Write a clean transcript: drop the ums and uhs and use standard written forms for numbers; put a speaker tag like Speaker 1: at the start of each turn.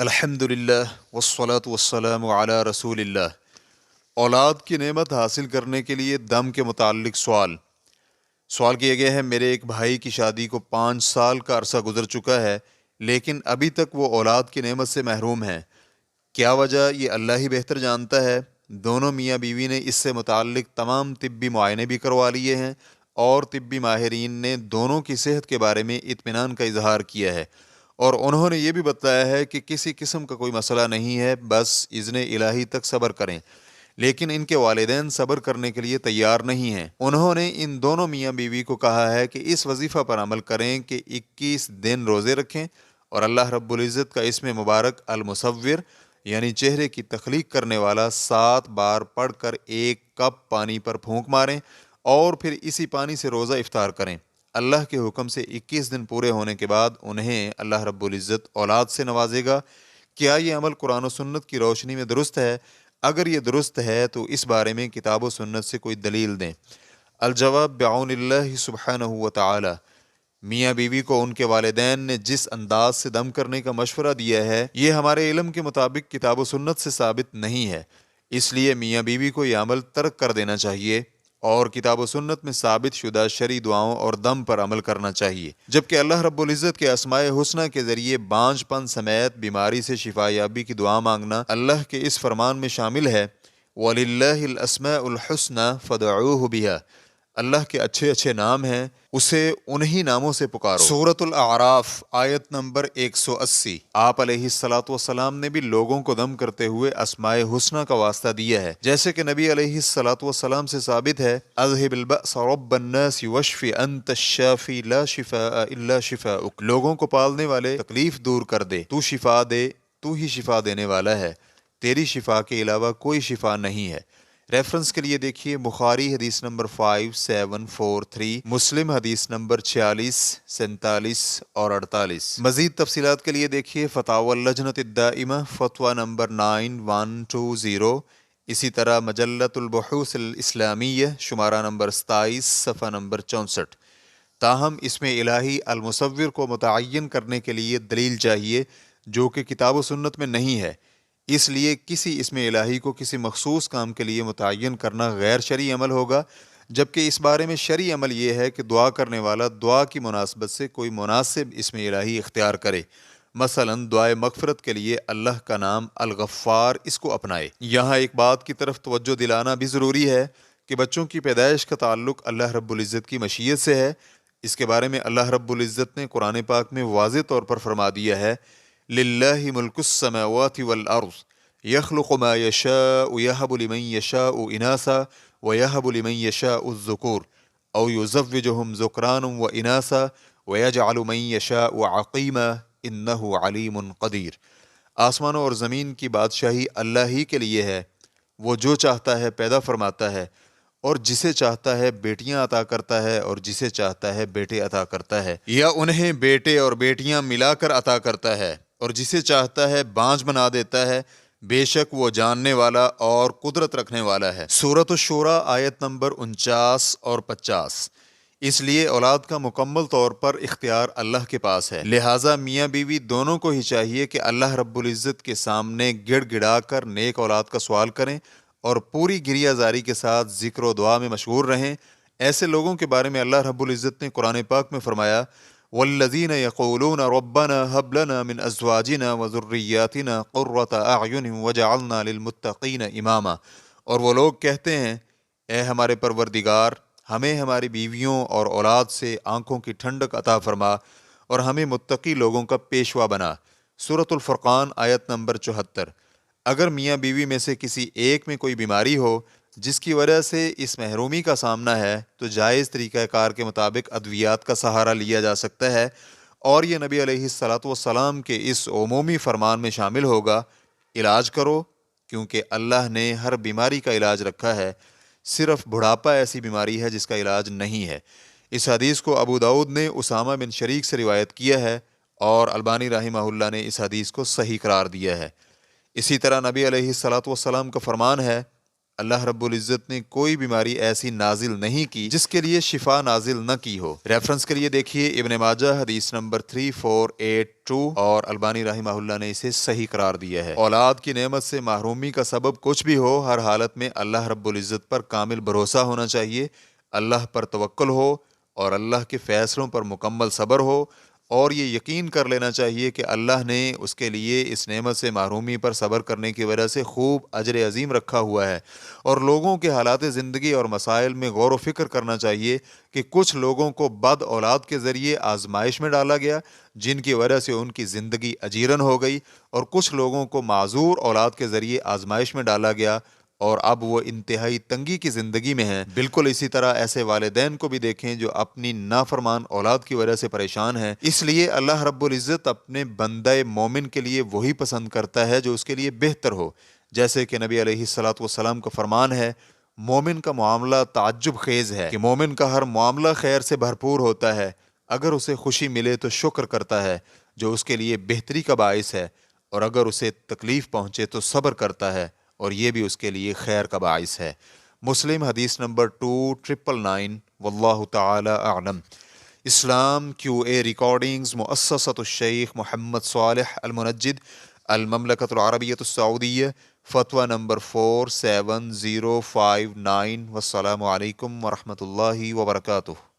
Speaker 1: الحمد للہ والصلاة والسلام علی رسول اللہ۔ اولاد کی نعمت حاصل کرنے کے لیے دم کے متعلق سوال کیا گیا ہے۔ میرے ایک بھائی کی شادی کو 5 سال کا عرصہ گزر چکا ہے، لیکن ابھی تک وہ اولاد کی نعمت سے محروم ہیں۔ کیا وجہ یہ اللہ ہی بہتر جانتا ہے۔ دونوں میاں بیوی نے اس سے متعلق تمام طبی معائنے بھی کروا لیے ہیں اور طبی ماہرین نے دونوں کی صحت کے بارے میں اطمینان کا اظہار کیا ہے، اور انہوں نے یہ بھی بتایا ہے کہ کسی قسم کا کوئی مسئلہ نہیں ہے، بس اذن الہی تک صبر کریں۔ لیکن ان کے والدین صبر کرنے کے لیے تیار نہیں ہیں۔ انہوں نے ان دونوں میاں بیوی کو کہا ہے کہ اس وظیفہ پر عمل کریں کہ 21 دن روزے رکھیں اور اللہ رب العزت کا اسم مبارک المصور یعنی چہرے کی تخلیق کرنے والا 7 بار پڑھ کر 1 کپ پانی پر پھونک ماریں اور پھر اسی پانی سے روزہ افطار کریں۔ اللہ کے حکم سے 21 دن پورے ہونے کے بعد انہیں اللہ رب العزت اولاد سے نوازے گا۔ کیا یہ عمل قرآن و سنت کی روشنی میں درست ہے؟ اگر یہ درست ہے تو اس بارے میں کتاب و سنت سے کوئی دلیل دیں۔ الجواب بعون اللہ سبحانہ و تعالی۔ میاں بیوی کو ان کے والدین نے جس انداز سے دم کرنے کا مشورہ دیا ہے، یہ ہمارے علم کے مطابق کتاب و سنت سے ثابت نہیں ہے، اس لیے میاں بیوی کو یہ عمل ترک کر دینا چاہیے اور کتاب و سنت میں ثابت شدہ شرعی دعاؤں اور دم پر عمل کرنا چاہیے، جبکہ اللہ رب العزت کے اسماء حسنہ کے ذریعے بانجھ پن سمیت بیماری سے شفا یابی کی دعا مانگنا اللہ کے اس فرمان میں شامل ہے، وَلِلَّهِ الْأَسْمَاءُ الْحُسْنَى فَادْعُوهُ بِهَا۔ اللہ کے اچھے اچھے نام ہیں، اسے انہی ناموں سے پکارو۔ سورۃ الاعراف آیت نمبر 180۔ آپ علیہ الصلوۃ والسلام نے بھی لوگوں کو دم کرتے ہوئے اسماء حسنہ کا واسطہ دیا ہے، جیسے کہ نبی علیہ الصلوۃ والسلام سے ثابت ہے، اذهب البأس رب الناس واشف انت الشافی لا شفاء الا شفاؤک۔ لوگوں کو پالنے والے تکلیف دور کر دے، تو شفا دے، تو ہی شفا دینے والا ہے، تیری شفا کے علاوہ کوئی شفا نہیں ہے۔ ریفرنس کے لیے دیکھیے بخاری حدیث نمبر 5743، مسلم حدیث نمبر 46، 47 اور 48۔ مزید تفصیلات کے لیے دیکھیے فتاوی اللجنۃ الدائمہ فتویٰ نمبر 9120، اسی طرح مجلۃ البحوث الاسلامیہ شمارہ نمبر 27 صفحہ نمبر 64۔ تاہم اس میں الہی المصور کو متعین کرنے کے لیے دلیل چاہیے، جو کہ کتاب و سنت میں نہیں ہے، اس لیے کسی اسم الہی کو کسی مخصوص کام کے لیے متعین کرنا غیر شرعی عمل ہوگا، جبکہ اس بارے میں شرعی عمل یہ ہے کہ دعا کرنے والا دعا کی مناسبت سے کوئی مناسب اسم الہی اختیار کرے، مثلا دعائے مغفرت کے لیے اللہ کا نام الغفار اس کو اپنائے۔ یہاں ایک بات کی طرف توجہ دلانا بھی ضروری ہے کہ بچوں کی پیدائش کا تعلق اللہ رب العزت کی مشیت سے ہے۔ اس کے بارے میں اللہ رب العزت نے قرآن پاک میں واضح طور پر فرما دیا ہے، للہ ملک السماوات والارض یخلق ما یشاء یہب لمن یشاء اناثا ویہب لمن یشاء الذکور او یزوجہم ذکرانا واناثا ویجعل من یشاء عقیما انہ علیم قدیر۔ آسمانوں اور زمین کی بادشاہی اللہ ہی کے لیے ہے، وہ جو چاہتا ہے پیدا فرماتا ہے، اور جسے چاہتا ہے بیٹیاں عطا کرتا ہے اور جسے چاہتا ہے بیٹے عطا کرتا ہے، یا انہیں بیٹے اور بیٹیاں ملا کر عطا کرتا ہے، اور جسے چاہتا ہے بانجھ بنا دیتا ہے، بے شک وہ جاننے والا اور قدرت رکھنے والا ہے۔ سورۃ الشورى آیت نمبر 49 اور 50۔ اس لیے اولاد کا مکمل طور پر اختیار اللہ کے پاس ہے، لہٰذا میاں بیوی دونوں کو ہی چاہیے کہ اللہ رب العزت کے سامنے گڑ گڑا کر نیک اولاد کا سوال کریں اور پوری گریہ زاری کے ساتھ ذکر و دعا میں مشغول رہیں۔ ایسے لوگوں کے بارے میں اللہ رب العزت نے قرآن پاک میں فرمایا، والذین یقولون ربنا هب لنا من ازواجنا وذریاتنا قرۃ اعین وجعلنا للمتقین اماما، اور وہ لوگ کہتے ہیں، اے ہمارے پروردگار، ہمیں ہماری بیویوں اور اولاد سے آنکھوں کی ٹھنڈک عطا فرما اور ہمیں متقی لوگوں کا پیشوا بنا۔ سورۃ الفرقان آیت نمبر 74۔ اگر میاں بیوی میں سے کسی ایک میں کوئی بیماری ہو جس کی وجہ سے اس محرومی کا سامنا ہے، تو جائز طریقہ کار کے مطابق ادویات کا سہارا لیا جا سکتا ہے، اور یہ نبی علیہ الصلوۃ والسلام کے اس عمومی فرمان میں شامل ہوگا، علاج کرو، کیونکہ اللہ نے ہر بیماری کا علاج رکھا ہے، صرف بڑھاپا ایسی بیماری ہے جس کا علاج نہیں ہے۔ اس حدیث کو ابو داؤد نے اسامہ بن شریک سے روایت کیا ہے، اور البانی رحمہ اللہ نے اس حدیث کو صحیح قرار دیا ہے۔ اسی طرح نبی علیہ الصلوۃ والسلام کا فرمان ہے، اللہ رب العزت نے کوئی بیماری ایسی نازل نہیں کی جس کے لیے شفا نازل نہ کی ہو۔ ریفرنس کے لیے دیکھیے ابن ماجہ حدیث نمبر 3482 اور البانی رحمہ اللہ نے اسے صحیح قرار دیا ہے۔ اولاد کی نعمت سے محرومی کا سبب کچھ بھی ہو، ہر حالت میں اللہ رب العزت پر کامل بھروسہ ہونا چاہیے، اللہ پر توکل ہو اور اللہ کے فیصلوں پر مکمل صبر ہو، اور یہ یقین کر لینا چاہیے کہ اللہ نے اس کے لیے اس نعمت سے محرومی پر صبر کرنے کی وجہ سے خوب اجر عظیم رکھا ہوا ہے۔ اور لوگوں کے حالات زندگی اور مسائل میں غور و فکر کرنا چاہیے کہ کچھ لوگوں کو بد اولاد کے ذریعے آزمائش میں ڈالا گیا جن کی وجہ سے ان کی زندگی اجیرن ہو گئی، اور کچھ لوگوں کو معذور اولاد کے ذریعے آزمائش میں ڈالا گیا اور اب وہ انتہائی تنگی کی زندگی میں ہیں۔ بالکل اسی طرح ایسے والدین کو بھی دیکھیں جو اپنی نافرمان اولاد کی وجہ سے پریشان ہیں۔ اس لیے اللہ رب العزت اپنے بندہ مومن کے لیے وہی پسند کرتا ہے جو اس کے لیے بہتر ہو، جیسے کہ نبی علیہ الصلوۃ کا فرمان ہے، مومن کا معاملہ تعجب خیز ہے کہ مومن کا ہر معاملہ خیر سے بھرپور ہوتا ہے، اگر اسے خوشی ملے تو شکر کرتا ہے جو اس کے لیے بہتری کا باعث ہے، اور اگر اسے تکلیف پہنچے تو صبر کرتا ہے اور یہ بھی اس کے لیے خیر کا باعث ہے۔ مسلم حدیث نمبر 2999۔ واللہ تعالی اعلم۔ اسلام QA ریکارڈنگز مؤسسۃ الشیخ محمد صالح المنجد، المملکۃ العربیۃ السعودیہ، فتویٰ نمبر 47059۔ والسلام علیکم ورحمۃ اللہ وبرکاتہ۔